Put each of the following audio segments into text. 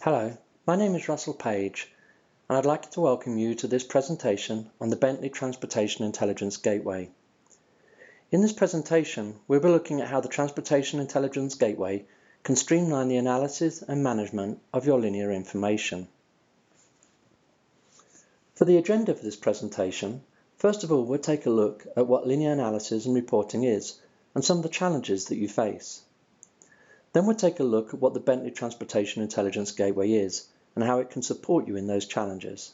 Hello, my name is Russell Page, and I'd like to welcome you to this presentation on the Bentley Transportation Intelligence Gateway. In this presentation, we'll be looking at how the Transportation Intelligence Gateway can streamline the analysis and management of your linear information. For the agenda for this presentation, first of all, we'll take a look at what linear analysis and reporting is and some of the challenges that you face. Then we'll take a look at what the Bentley Transportation Intelligence Gateway is and how it can support you in those challenges.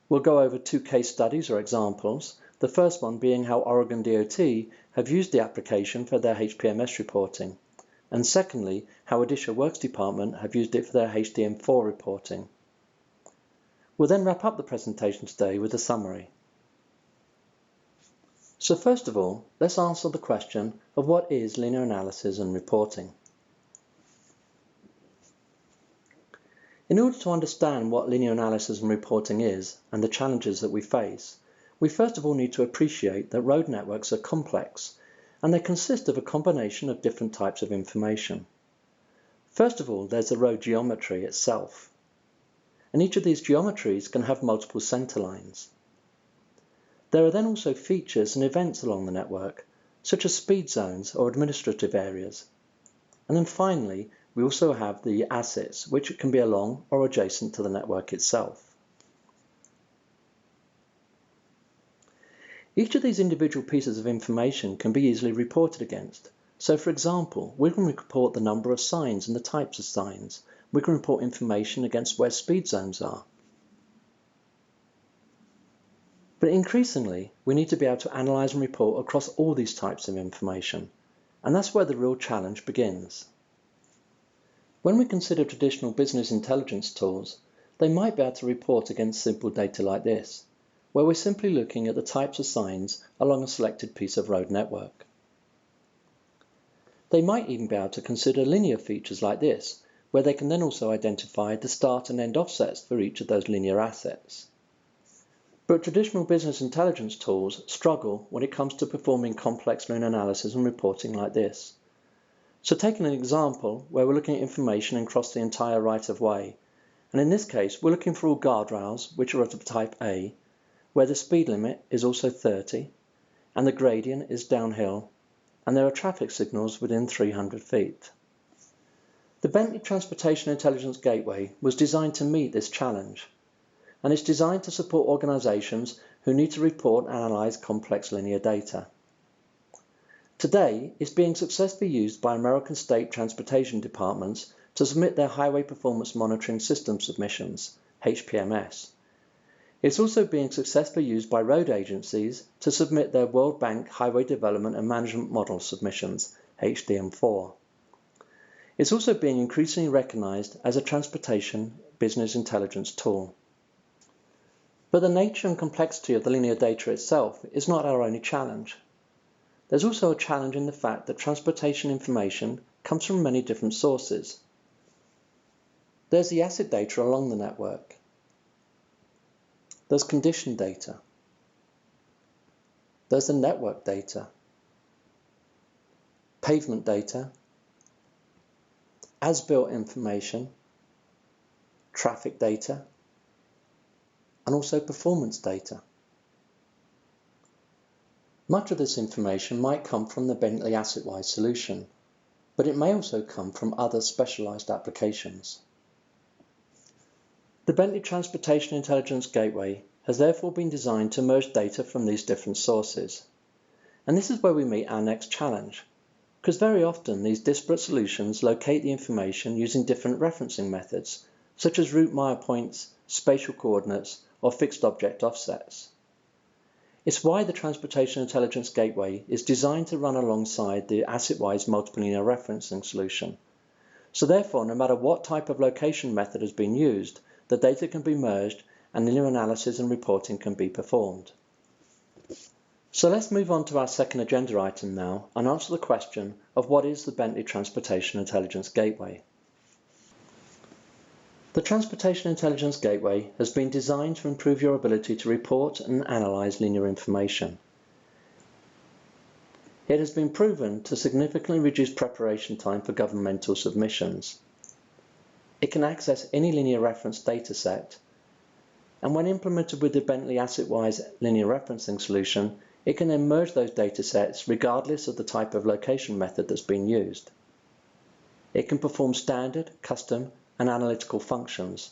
We'll go over two case studies or examples, the first one being how Oregon DOT have used the application for their HPMS reporting, and secondly, how Odisha Works Department have used it for their HDM4 reporting. We'll then wrap up the presentation today with a summary. So first of all, let's answer the question of what is linear analysis and reporting. In order to understand what linear analysis and reporting is and the challenges that we face, we first of all need to appreciate that road networks are complex and they consist of a combination of different types of information. First of all, there's the road geometry itself, and each of these geometries can have multiple center lines. There are then also features and events along the network, such as speed zones or administrative areas. And then finally, we also have the assets, which can be along or adjacent to the network itself. Each of these individual pieces of information can be easily reported against. So for example, we can report the number of signs and the types of signs. We can report information against where speed zones are. But increasingly, we need to be able to analyze and report across all these types of information, and that's where the real challenge begins. When we consider traditional business intelligence tools, they might be able to report against simple data like this, where we're simply looking at the types of signs along a selected piece of road network. They might even be able to consider linear features like this, where they can then also identify the start and end offsets for each of those linear assets. But traditional business intelligence tools struggle when it comes to performing complex linear analysis and reporting like this. So taking an example where we're looking at information across the entire right-of-way, and in this case we're looking for all guardrails which are of type A, where the speed limit is also 30, and the gradient is downhill, and there are traffic signals within 300 feet. The Bentley Transportation Intelligence Gateway was designed to meet this challenge, and it's designed to support organizations who need to report and analyze complex linear data. Today, it's being successfully used by American state transportation departments to submit their Highway Performance Monitoring System submissions, HPMS. It's also being successfully used by road agencies to submit their World Bank Highway Development and Management Model submissions, HDM4. It's also being increasingly recognized as a transportation business intelligence tool. But the nature and complexity of the linear data itself is not our only challenge. There's also a challenge in the fact that transportation information comes from many different sources. There's the asset data along the network. There's condition data. There's the network data, pavement data, as-built information, traffic data, and also performance data. Much of this information might come from the Bentley AssetWise solution, but it may also come from other specialized applications. The Bentley Transportation Intelligence Gateway has therefore been designed to merge data from these different sources. And this is where we meet our next challenge, because very often these disparate solutions locate the information using different referencing methods, such as route mile points, spatial coordinates, or fixed object offsets. It's why the Transportation Intelligence Gateway is designed to run alongside the AssetWise multiple linear referencing solution. So therefore, no matter what type of location method has been used, the data can be merged and linear analysis and reporting can be performed. So let's move on to our second agenda item now and answer the question of what is the Bentley Transportation Intelligence Gateway. The Transportation Intelligence Gateway has been designed to improve your ability to report and analyze linear information. It has been proven to significantly reduce preparation time for governmental submissions. It can access any linear reference dataset, and when implemented with the Bentley AssetWise linear referencing solution, it can then merge those datasets regardless of the type of location method that's been used. It can perform standard, custom, and analytical functions,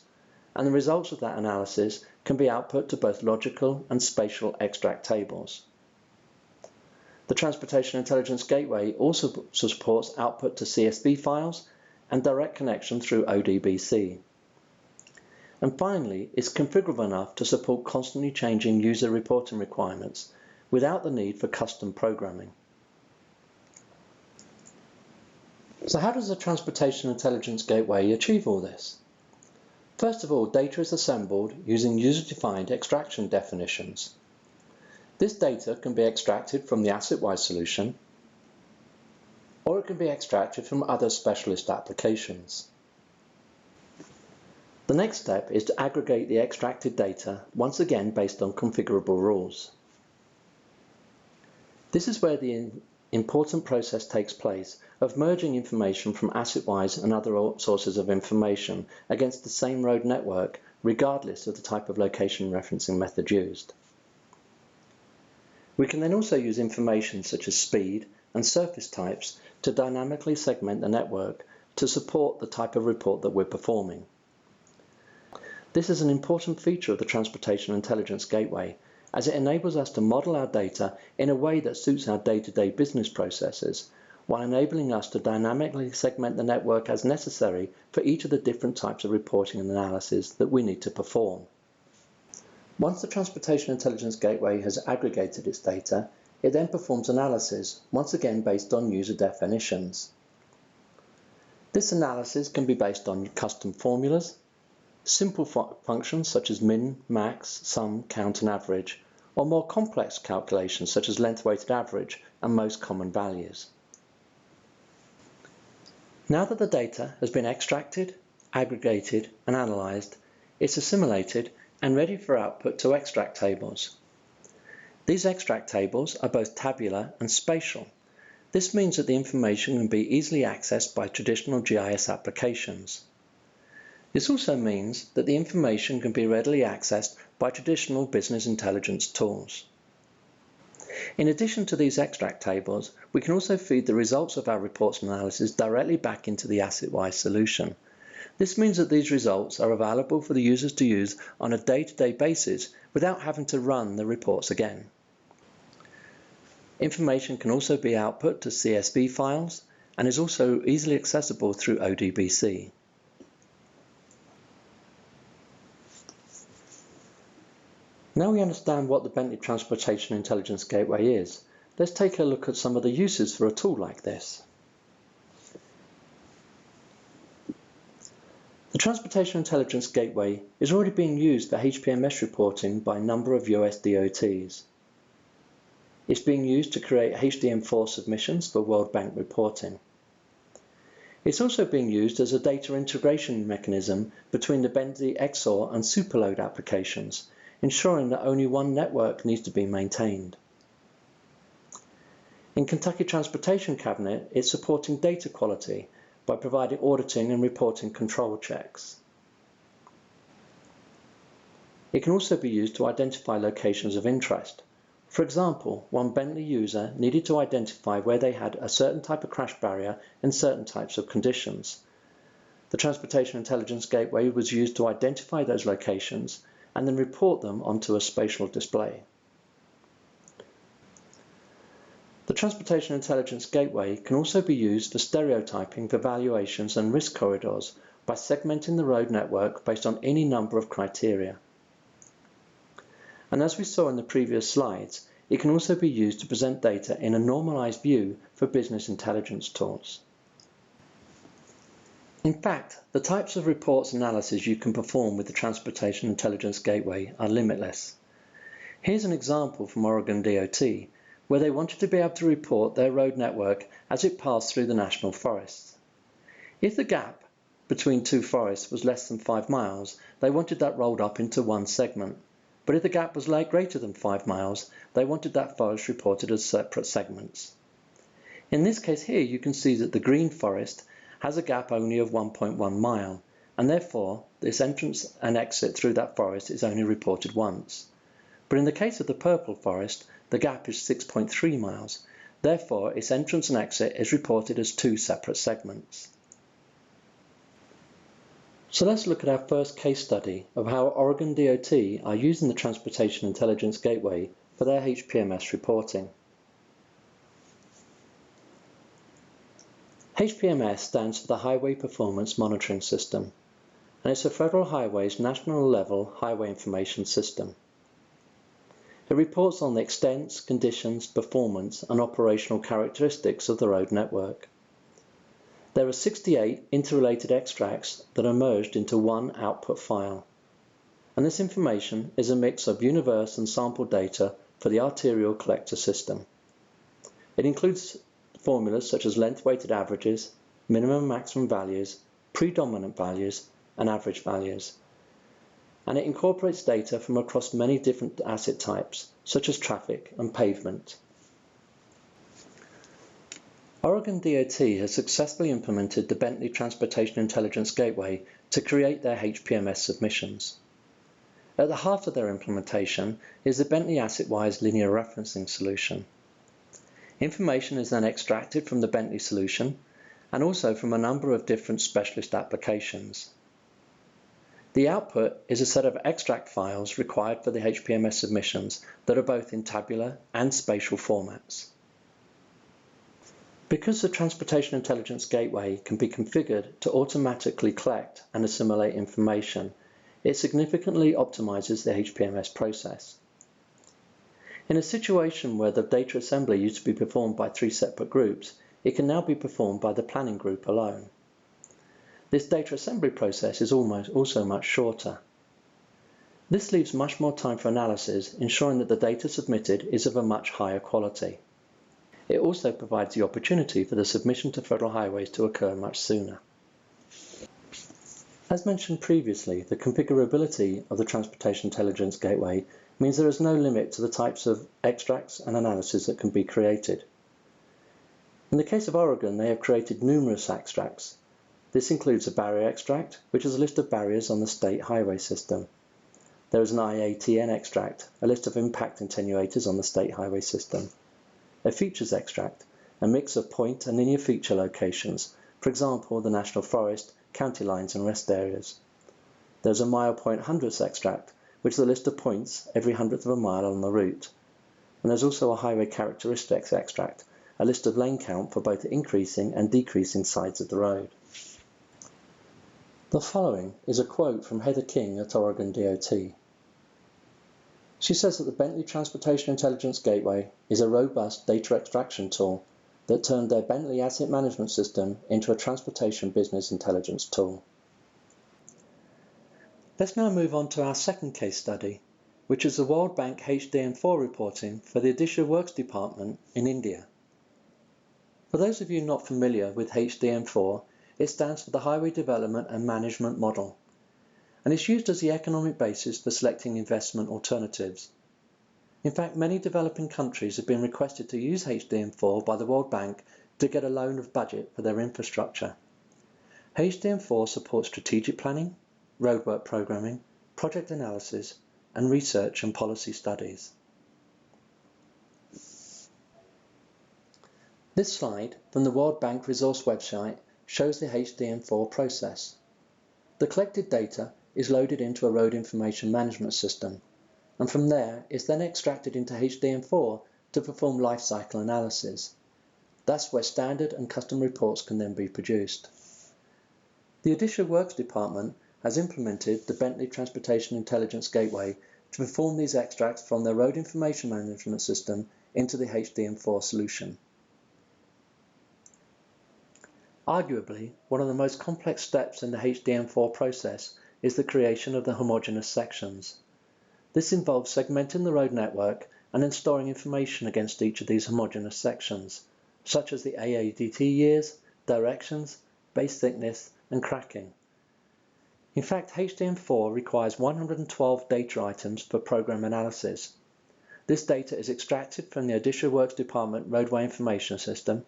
and the results of that analysis can be output to both logical and spatial extract tables. The Transportation Intelligence Gateway also supports output to CSV files and direct connection through ODBC. And finally, it's configurable enough to support constantly changing user reporting requirements without the need for custom programming. So how does the Transportation Intelligence Gateway achieve all this? First of all, data is assembled using user-defined extraction definitions. This data can be extracted from the AssetWise solution, or it can be extracted from other specialist applications. The next step is to aggregate the extracted data, once again based on configurable rules. This is where the important process takes place of merging information from AssetWise and other sources of information against the same road network, regardless of the type of location referencing method used. We can then also use information such as speed and surface types to dynamically segment the network to support the type of report that we're performing. This is an important feature of the Transportation Intelligence Gateway, as it enables us to model our data in a way that suits our day-to-day business processes, while enabling us to dynamically segment the network as necessary for each of the different types of reporting and analysis that we need to perform. Once the Transportation Intelligence Gateway has aggregated its data, it then performs analysis, once again based on user definitions. This analysis can be based on custom formulas, simple functions such as min, max, sum, count and average, or more complex calculations such as length-weighted average and most common values. Now that the data has been extracted, aggregated and analysed, it's assimilated and ready for output to extract tables. These extract tables are both tabular and spatial. This means that the information can be easily accessed by traditional GIS applications. This also means that the information can be readily accessed by traditional business intelligence tools. In addition to these extract tables, we can also feed the results of our reports and analysis directly back into the AssetWise solution. This means that these results are available for the users to use on a day-to-day basis without having to run the reports again. Information can also be output to CSV files and is also easily accessible through ODBC. Now we understand what the Bentley Transportation Intelligence Gateway is, let's take a look at some of the uses for a tool like this. The Transportation Intelligence Gateway is already being used for HPMS reporting by a number of US DOTs. It's being used to create HDM4 submissions for World Bank reporting. It's also being used as a data integration mechanism between the Bentley XOR and Superload applications, ensuring that only one network needs to be maintained. In Kentucky Transportation Cabinet, it's supporting data quality by providing auditing and reporting control checks. It can also be used to identify locations of interest. For example, one Bentley user needed to identify where they had a certain type of crash barrier in certain types of conditions. The Transportation Intelligence Gateway was used to identify those locations and then report them onto a spatial display. The Transportation Intelligence Gateway can also be used for stereotyping for valuations and risk corridors by segmenting the road network based on any number of criteria. And as we saw in the previous slides, it can also be used to present data in a normalized view for business intelligence tools. In fact, the types of reports analysis you can perform with the Transportation Intelligence Gateway are limitless. Here's an example from Oregon DOT, where they wanted to be able to report their road network as it passed through the national forests. If the gap between two forests was less than 5 miles, they wanted that rolled up into one segment. But if the gap was greater than 5 miles, they wanted that forest reported as separate segments. In this case here, you can see that the green forest has a gap only of 1.1 mile, and therefore this entrance and exit through that forest is only reported once. But in the case of the purple forest, the gap is 6.3 miles. Therefore, its entrance and exit is reported as two separate segments. So let's look at our first case study of how Oregon DOT are using the Transportation Intelligence Gateway for their HPMS reporting. HPMS stands for the Highway Performance Monitoring System, and it's a Federal Highways National Level Highway Information System. It reports on the extent, conditions, performance, and operational characteristics of the road network. There are 68 interrelated extracts that are merged into one output file, and this information is a mix of universe and sample data for the arterial collector system. It includes formulas such as length-weighted averages, minimum and maximum values, predominant values, and average values. And it incorporates data from across many different asset types, such as traffic and pavement. Oregon DOT has successfully implemented the Bentley Transportation Intelligence Gateway to create their HPMS submissions. At the heart of their implementation is the Bentley AssetWise linear referencing solution. Information is then extracted from the Bentley solution and also from a number of different specialist applications. The output is a set of extract files required for the HPMS submissions that are both in tabular and spatial formats. Because the Transportation Intelligence Gateway can be configured to automatically collect and assimilate information, it significantly optimizes the HPMS process. In a situation where the data assembly used to be performed by 3 separate groups, it can now be performed by the planning group alone. This data assembly process is also much shorter. This leaves much more time for analysis, ensuring that the data submitted is of a much higher quality. It also provides the opportunity for the submission to Federal Highways to occur much sooner. As mentioned previously, the configurability of the Transportation Intelligence Gateway means there is no limit to the types of extracts and analysis that can be created. In the case of Oregon, they have created numerous extracts. This includes a barrier extract, which is a list of barriers on the state highway system. There is an IATN extract, a list of impact attenuators on the state highway system. A features extract, a mix of point and linear feature locations, for example the national forest, county lines and rest areas. There's a mile point hundredths extract, which is a list of points every hundredth of a mile on the route. And there's also a highway characteristics extract, a list of lane count for both increasing and decreasing sides of the road. The following is a quote from Heather King at Oregon DOT. She says that the Bentley Transportation Intelligence Gateway is a robust data extraction tool that turned their Bentley asset management system into a transportation business intelligence tool. Let's now move on to our second case study, which is the World Bank HDM4 reporting for the Odisha Works Department in India. For those of you not familiar with HDM4, it stands for the Highway Development and Management Model, and it's used as the economic basis for selecting investment alternatives. In fact, many developing countries have been requested to use HDM4 by the World Bank to get a loan of budget for their infrastructure. HDM4 supports strategic planning, roadwork programming, project analysis, and research and policy studies. This slide from the World Bank Resource website shows the HDM4 process. The collected data is loaded into a road information management system, and from there is then extracted into HDM4 to perform lifecycle analysis. That's where standard and custom reports can then be produced. The Odisha Works Department has implemented the Bentley Transportation Intelligence Gateway to perform these extracts from their road information management system into the HDM4 solution. Arguably, one of the most complex steps in the HDM4 process is the creation of the homogeneous sections. This involves segmenting the road network and then storing information against each of these homogeneous sections, such as the AADT years, directions, base thickness, and cracking. In fact, HDM4 requires 112 data items for program analysis. This data is extracted from the Odisha Works Department Roadway Information System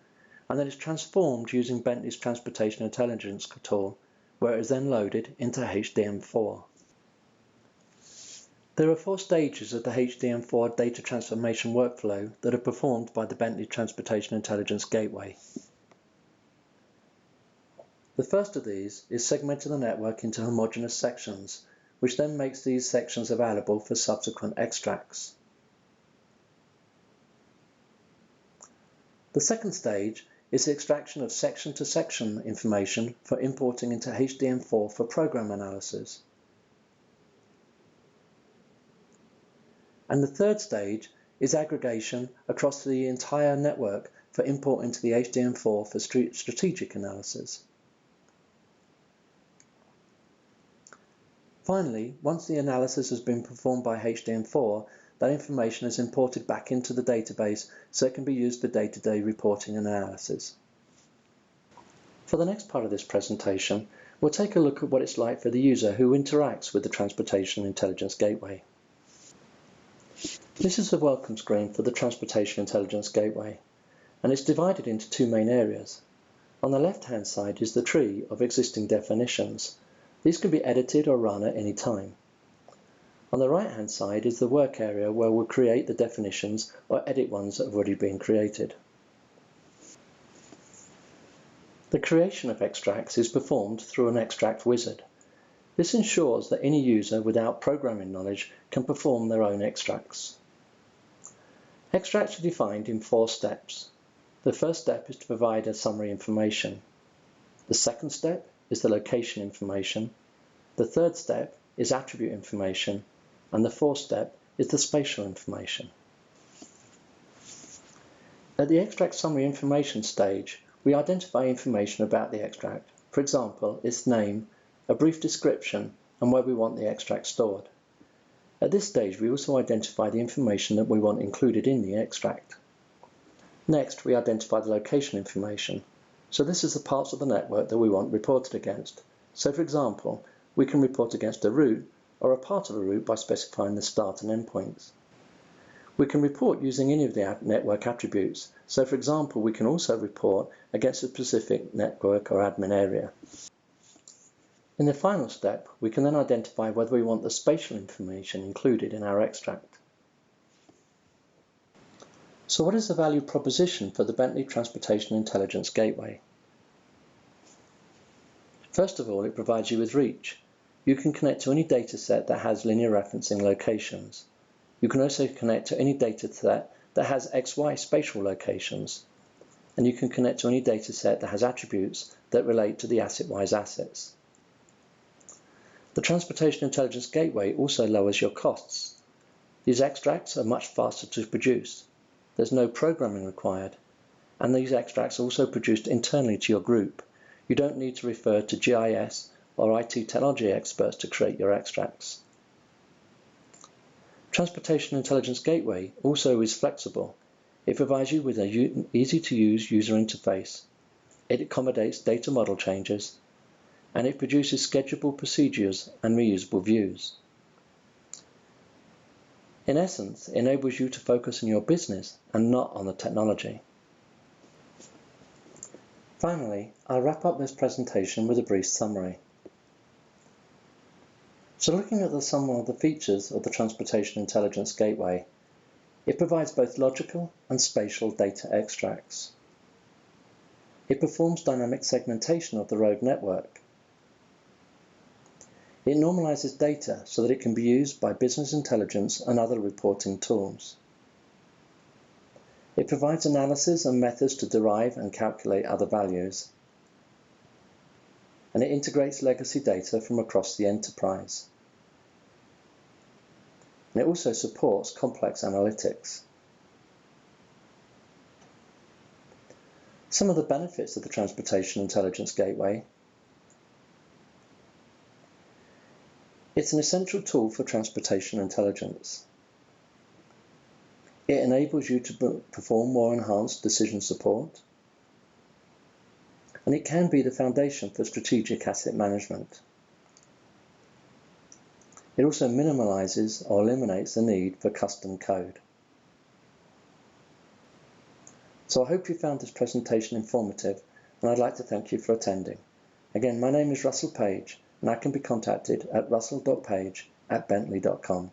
and then is transformed using Bentley's Transportation Intelligence tool where it is then loaded into HDM4. There are 4 stages of the HDM4 data transformation workflow that are performed by the Bentley Transportation Intelligence Gateway. The first of these is segmenting the network into homogeneous sections, which then makes these sections available for subsequent extracts. The second stage is the extraction of section-to-section information for importing into HDM4 for program analysis. And the third stage is aggregation across the entire network for import into the HDM4 for strategic analysis. Finally, once the analysis has been performed by HDM4, that information is imported back into the database so it can be used for day-to-day reporting and analysis. For the next part of this presentation, we'll take a look at what it's like for the user who interacts with the Transportation Intelligence Gateway. This is the welcome screen for the Transportation Intelligence Gateway, and it's divided into 2 main areas. On the left-hand side is the tree of existing definitions. These can be edited or run at any time. On the right-hand side is the work area where we'll create the definitions or edit ones that have already been created. The creation of extracts is performed through an extract wizard. This ensures that any user without programming knowledge can perform their own extracts. Extracts are defined in 4 steps. The first step is to provide a summary information. The second step is the location information. The third step is attribute information. And the fourth step is the spatial information. At the extract summary information stage, we identify information about the extract. For example, its name, a brief description, and where we want the extract stored. At this stage, we also identify the information that we want included in the extract. Next, we identify the location information. So this is the parts of the network that we want reported against. So for example, we can report against a route or a part of a route by specifying the start and end points. We can report using any of the network attributes. So for example, we can also report against a specific network or admin area. In the final step, we can then identify whether we want the spatial information included in our extract. So what is the value proposition for the Bentley Transportation Intelligence Gateway? First of all, it provides you with reach. You can connect to any dataset that has linear referencing locations. You can also connect to any dataset that has XY spatial locations. And you can connect to any dataset that has attributes that relate to the asset-wise assets. The Transportation Intelligence Gateway also lowers your costs. These extracts are much faster to produce. There's no programming required. And these extracts are also produced internally to your group. You don't need to refer to GIS or IT technology experts to create your extracts. Transportation Intelligence Gateway also is flexible. It provides you with an easy-to-use user interface. It accommodates data model changes, and it produces schedulable procedures and reusable views. In essence, it enables you to focus on your business and not on the technology. Finally, I'll wrap up this presentation with a brief summary. So looking at the sum of the features of the Transportation Intelligence Gateway, it provides both logical and spatial data extracts. It performs dynamic segmentation of the road network. It normalizes data so that it can be used by business intelligence and other reporting tools. It provides analysis and methods to derive and calculate other values. And it integrates legacy data from across the enterprise. And it also supports complex analytics. Some of the benefits of the Transportation Intelligence Gateway. It's an essential tool for transportation intelligence. It enables you to perform more enhanced decision support. And it can be the foundation for strategic asset management. It also minimizes or eliminates the need for custom code. So I hope you found this presentation informative, and I'd like to thank you for attending. Again, my name is Russell Page, and I can be contacted at russell.page@bentley.com.